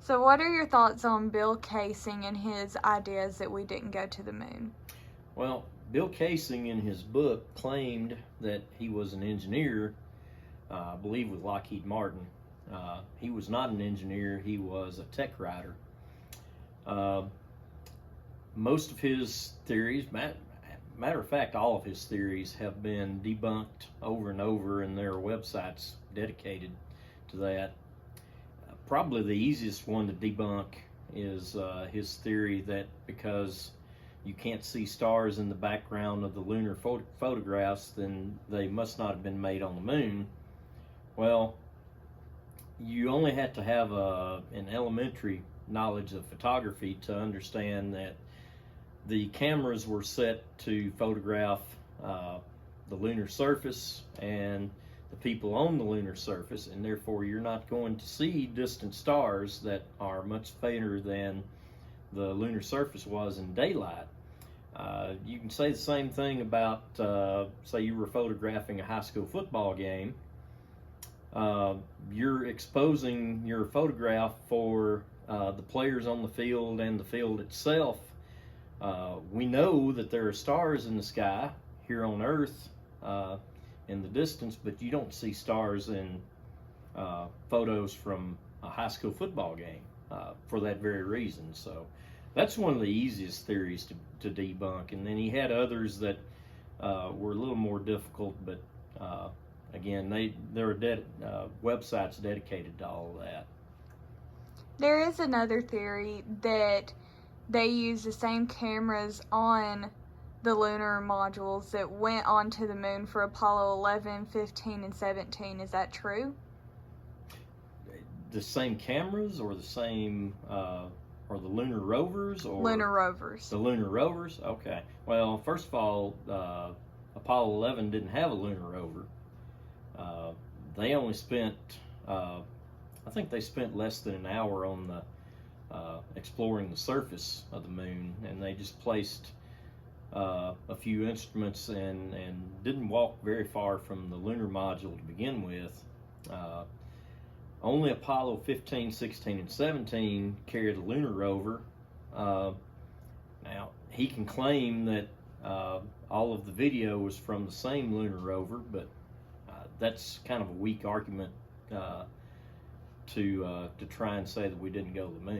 So what are your thoughts on Bill Casing and his ideas that we didn't go to the moon? Well, Bill Casing in his book claimed that he was an engineer, I believe with Lockheed Martin. He was not an engineer, he was a tech writer. Most of his theories, matter of fact, all of his theories have been debunked over and over, and there are websites dedicated to that. Probably the easiest one to debunk is his theory that because you can't see stars in the background of the lunar photographs, then they must not have been made on the moon. Well, you only have to have an elementary knowledge of photography to understand that the cameras were set to photograph the lunar surface and the people on the lunar surface, and therefore you're not going to see distant stars that are much fainter than the lunar surface was in daylight. You can say the same thing about, say you were photographing a high school football game. You're exposing your photograph for the players on the field and the field itself. We know that there are stars in the sky here on Earth in the distance, but you don't see stars in photos from a high school football game for that very reason. So that's one of the easiest theories to debunk. And then he had others that were a little more difficult, but again, there are websites dedicated to all of that. There is another theory that they use the same cameras on the lunar modules that went onto the moon for Apollo 11, 15, and 17. Is that true? The same cameras, or the same, or the lunar rovers, or lunar rovers? The lunar rovers. Okay. Well, first of all, Apollo 11 didn't have a lunar rover. They only spent, I think they spent less than an hour on the exploring the surface of the moon, and they just placed a few instruments and didn't walk very far from the lunar module to begin with. Only Apollo 15, 16, and 17 carried a lunar rover. Now, he can claim that all of the video was from the same lunar rover, but that's kind of a weak argument to try and say that we didn't go to the moon.